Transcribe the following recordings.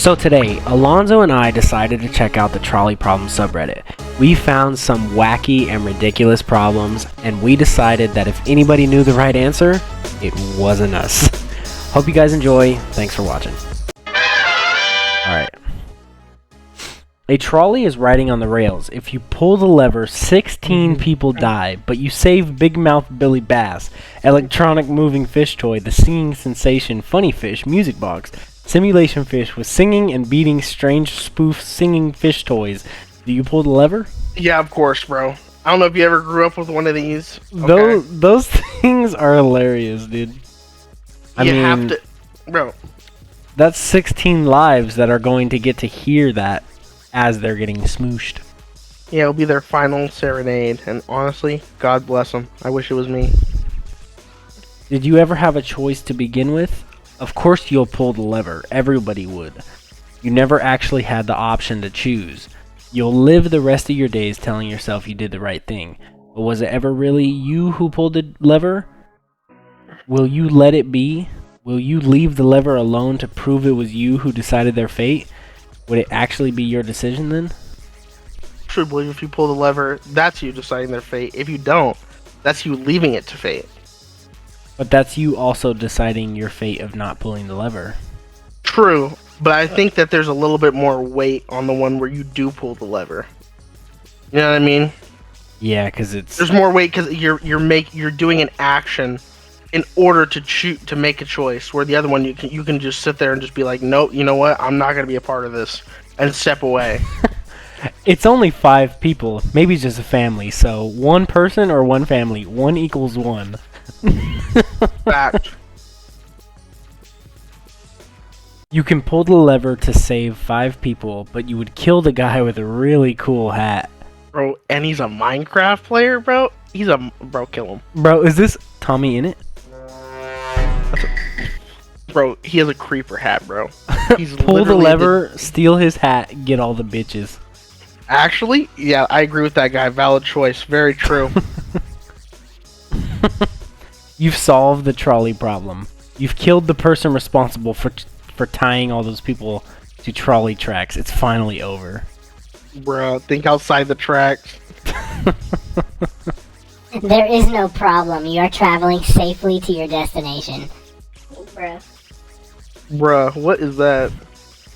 So today, Alonzo and I decided to check out the Trolley Problem subreddit. We found some wacky and ridiculous problems, and we decided that if anybody knew the right answer, it wasn't us. Hope you guys enjoy. Thanks for watching. Alright. A trolley is riding on the rails. If you pull the lever, 16 people die, but you save Big Mouth Billy Bass, electronic moving fish toy, the singing sensation Funny Fish music box, simulation fish with singing and beating strange spoof singing fish toys. Do you pull the lever? Yeah, of course, bro. I don't know if you ever grew up with one of these. Okay. Those things are hilarious, dude. I mean, have to, bro. That's 16 lives that are going to get to hear that as they're getting smooshed. Yeah, it'll be their final serenade, and honestly, God bless them. I wish it was me. Did you ever have a choice to begin with? Of course you'll pull the lever. Everybody would. You never actually had the option to choose. You'll live the rest of your days telling yourself you did the right thing. But was it ever really you who pulled the lever? Will you let it be? Will you leave the lever alone to prove it was you who decided their fate? Would it actually be your decision then? I truly believe if you pull the lever, that's you deciding their fate. If you don't, that's you leaving it to fate. But that's you also deciding your fate of not pulling the lever. True, but I think that there's a little bit more weight on the one where you do pull the lever. You know what I mean? Yeah, because there's more weight because you're doing an action in order to make a choice. Where the other one you can just sit there and just be like, nope, you know what? I'm not gonna be a part of this, and step away. It's only 5 people, maybe just a family. So 1 person or 1 family, 1 equals 1. Fact. You can pull the lever to save 5 people, but you would kill the guy with a really cool hat. Bro, and he's a Minecraft player, bro. Bro, kill him. Bro, is this Tommy in it? Bro, he has a creeper hat, bro. He's pull the lever, steal his hat, get all the bitches. Actually, yeah, I agree with that guy. Valid choice. Very true. You've solved the trolley problem. You've killed the person responsible for tying all those people to trolley tracks. It's finally over. Bro, think outside the tracks. There is no problem. You are traveling safely to your destination. Bruh, what is that?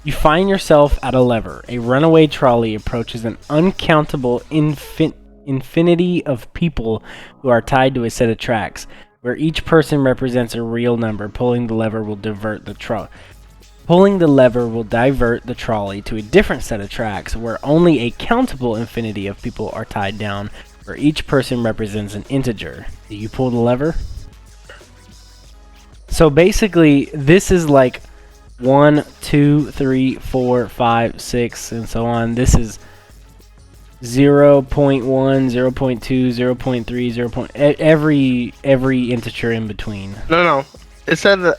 You find yourself at a lever. A runaway trolley approaches an uncountable infinity of people who are tied to a set of tracks, where each person represents a real number. Pulling the lever will divert the trolley to a different set of tracks, where only a countable infinity of people are tied down, where each person represents an integer. Do you pull the lever? So basically, this is like 1, 2, 3, 4, 5, 6, and so on. This is 0.1, 0.2, 0.3, 0. Every integer in between. No. It said that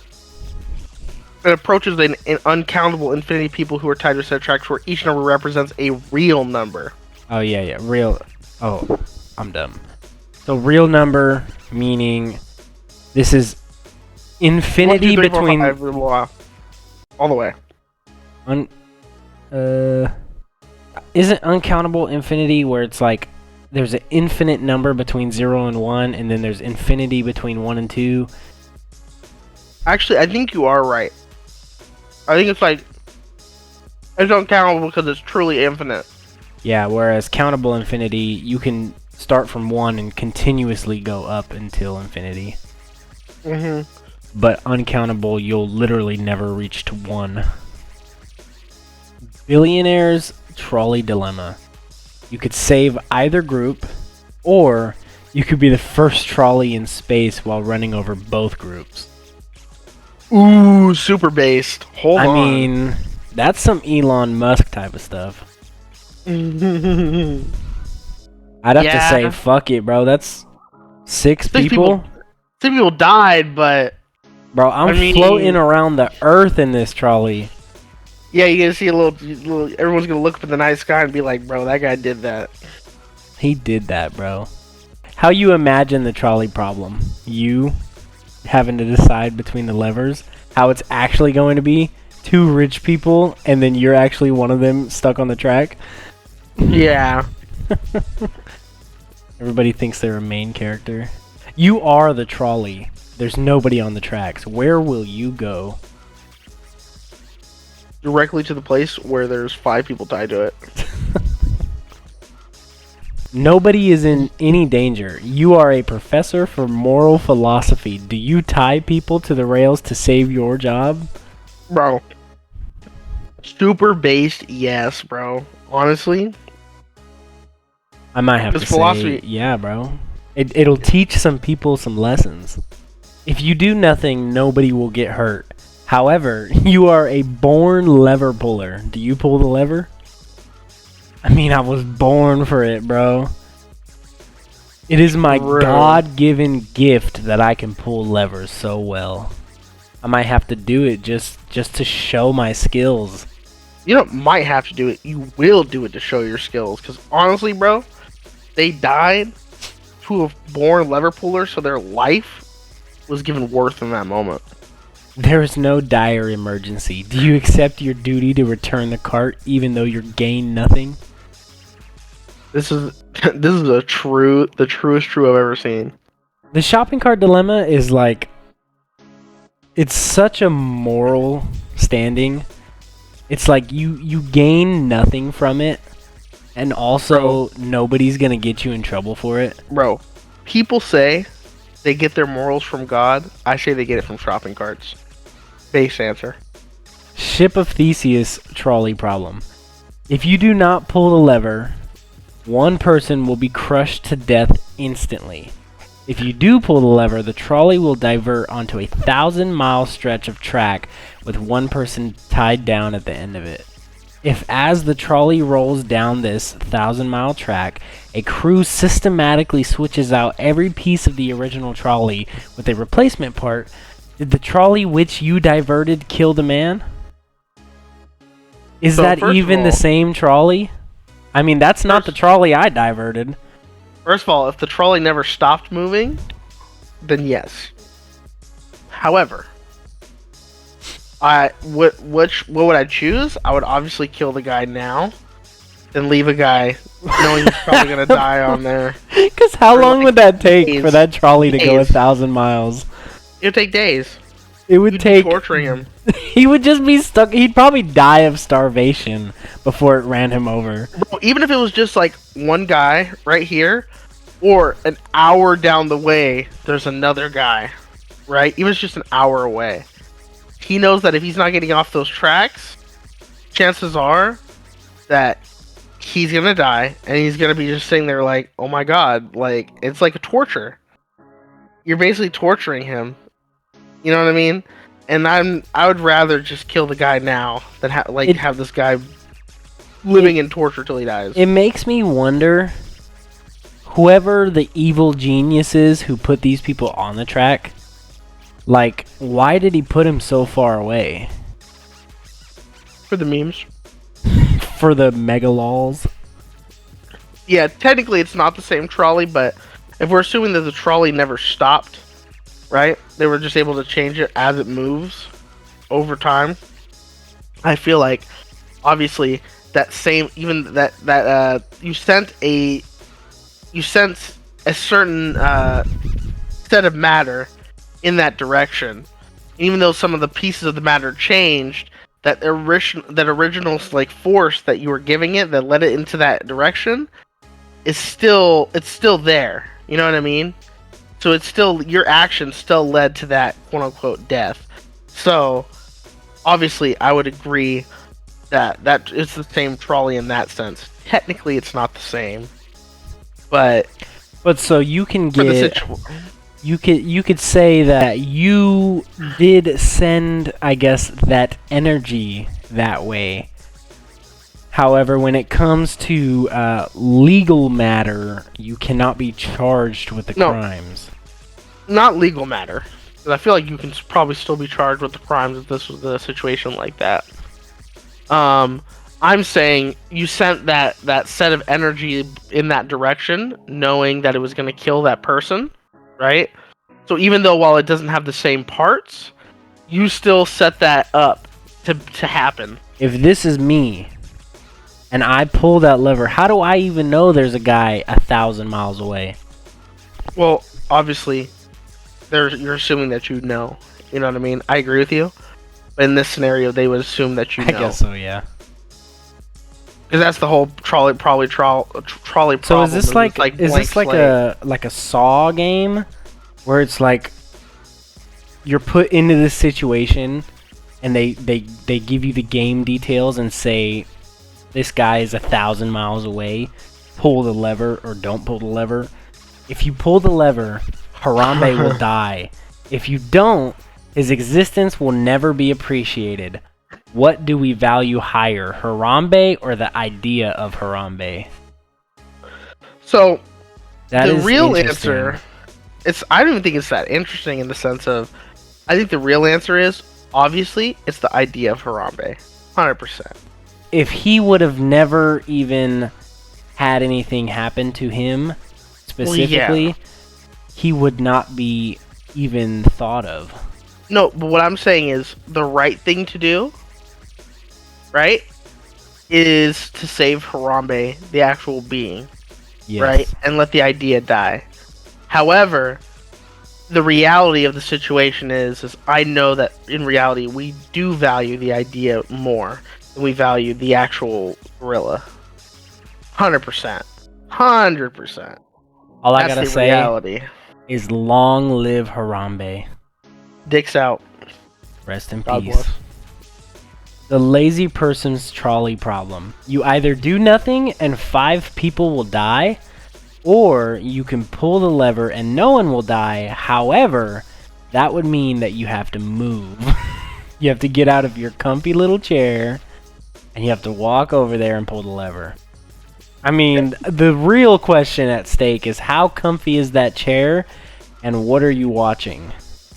it approaches an uncountable infinity of people who are tied to a set of tracks where each number represents a real number. Oh, yeah. Real. Oh, I'm dumb. So real number, meaning this is infinity 1, 2, 3, 4, between... 5, all the way. Isn't uncountable infinity where it's like there's an infinite number between 0 and 1, and then there's infinity between 1 and 2? Actually, I think you are right. I think it's uncountable because it's truly infinite. Yeah, whereas countable infinity, you can start from 1 and continuously go up until infinity. But uncountable, you'll literally never reach to 1. Billionaire's trolley dilemma. You could save either group, or you could be the first trolley in space while running over both groups. Ooh, super based. Hold on. I mean, that's some Elon Musk type of stuff. I'd have to say, fuck it, bro. That's 6 people. 6 people died, but... Bro, I'm floating around the earth in this trolley. Yeah, you're gonna see a little... Everyone's gonna look up in the night sky and be like, bro, that guy did that. He did that, bro. How you imagine the trolley problem? You having to decide between the levers, how it's actually going to be two rich people, and then you're actually one of them stuck on the track. Yeah. Everybody thinks they're a main character. You are the trolley. There's nobody on the tracks. Where will you go? Directly to the place where there's 5 people tied to it. Nobody is in any danger. You are a professor for moral philosophy. Do you tie people to the rails to save your job? Bro. Super based, yes, bro. Honestly. I might have to philosophy. say, yeah, bro. It'll teach some people some lessons. If you do nothing, nobody will get hurt. However, you are a born lever puller. Do you pull the lever? I mean, I was born for it, bro. It is my God-given gift that I can pull levers so well. I might have to do it just to show my skills. You don't might have to do it. You will do it to show your skills. Because honestly, bro, they died to a born lever puller, so their life was given worth in that moment. There is no dire emergency. Do you accept your duty to return the cart even though you're gained nothing? This is the truest true I've ever seen. The shopping cart dilemma is like, it's such a moral standing. It's like you gain nothing from it, and also nobody's gonna get you in trouble for it. Bro, people say they get their morals from God. I say they get it from shopping carts. Base answer. Ship of Theseus trolley problem. If you do not pull the lever, one person will be crushed to death instantly. If you do pull the lever, the trolley will divert onto a 1,000-mile stretch of track with one person tied down at the end of it. If as the trolley rolls down this 1,000-mile track, a crew systematically switches out every piece of the original trolley with a replacement part, did the trolley which you diverted kill the man? Is that even the same trolley? I mean, that's not the trolley I diverted. First of all, if the trolley never stopped moving, then yes. However, what would I choose? I would obviously kill the guy now, then leave a guy knowing he's probably gonna die on there. Because how long would that take for that trolley to go 1,000 miles? It would take days. It would take torturing him. He would just be stuck. He'd probably die of starvation before it ran him over. Bro, even if it was just like one guy right here, or an hour down the way, there's another guy, right? Even if it's just an hour away. He knows that if he's not getting off those tracks, chances are that he's gonna die, and he's gonna be just sitting there like, oh my god, like, it's like a torture. You're basically torturing him. You know what I mean? And I would rather just kill the guy now than have this guy living in torture till he dies. It makes me wonder, whoever the evil genius is who put these people on the track, like, why did he put him so far away? For the memes. For the megalols. Yeah, technically it's not the same trolley, but if we're assuming that the trolley never stopped, right? They were just able to change it as it moves over time. I feel like, obviously, that same, even that you sent a certain set of matter in that direction. Even though some of the pieces of the matter changed, that original like force that you were giving it that led it into that direction it's still there. You know what I mean? So it's still, your action still led to that quote unquote death. So obviously I would agree that it's the same trolley in that sense. Technically it's not the same. But so you can get you could say that you did send, I guess, that energy that way. However, when it comes to legal matter, you cannot be charged with the crimes. Not legal matter. Because I feel like you can probably still be charged with the crimes if this was a situation like that. I'm saying you sent that set of energy in that direction, knowing that it was going to kill that person, right? So even though while it doesn't have the same parts, you still set that up to happen. If this is me, and I pull that lever, how do I even know there's a guy 1,000 miles away? Well, obviously, you're assuming that you know. You know what I mean? I agree with you. But in this scenario, they would assume that you know. I guess so, yeah. Because that's the whole trolley problem. So is this like slate. a Saw game, where it's like you're put into this situation, and they give you the game details and say this guy is 1,000 miles away, pull the lever or don't pull the lever. If you pull the lever, Harambe will die. If you don't, his existence will never be appreciated. What do we value higher, Harambe or the idea of Harambe? So, That the is real interesting. answer, I don't even think it's that interesting in the sense of, I think the real answer is, obviously, it's the idea of Harambe. 100%. If he would have never even had anything happen to him, specifically, he would not be even thought of. No, but what I'm saying is, the right thing to do, right, is to save Harambe, the actual being, Yes. right, and let the idea die. However, the reality of the situation is I know that in reality we do value the idea more than we value the actual gorilla. 100%. 100%. All I That's gotta the say reality. is long live Harambe. Dicks out. Rest in God peace. bless. The lazy person's trolley problem. You either do nothing and 5 people will die, or you can pull the lever and no one will die. However, that would mean that you have to move. You have to get out of your comfy little chair and you have to walk over there and pull the lever. I mean, the real question at stake is how comfy is that chair and what are you watching?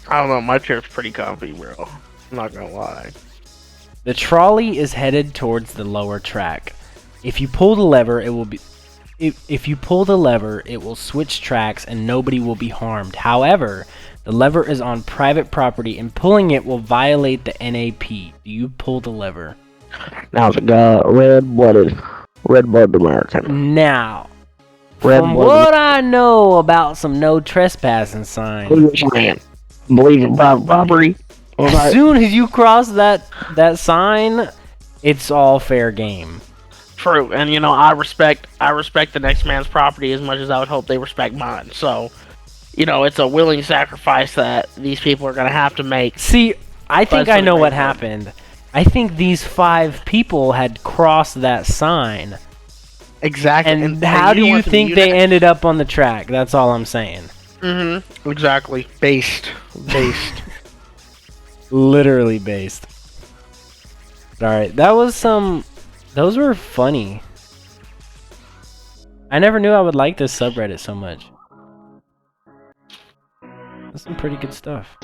I don't know, my chair's pretty comfy, bro. I'm not gonna lie. The trolley is headed towards the lower track. If you pull the lever, it will be if you pull the lever, it will switch tracks and nobody will be harmed. However, the lever is on private property and pulling it will violate the NAP. Do you pull the lever? Now it's a red-blooded American. Now, Red from blooded- what I know about some no trespassing signs, Believe in robbery. as soon as you cross that sign, it's all fair game. True, and you know I respect the next man's property as much as I would hope they respect mine. So, you know, it's a willing sacrifice that these people are gonna have to make. See, I think But I know what something happened. I think these 5 people had crossed that sign. Exactly. And how do you think they ended up on the track? That's all I'm saying. Mm-hmm. Exactly. Based. Literally based. Alright, those were funny. I never knew I would like this subreddit so much. That's some pretty good stuff.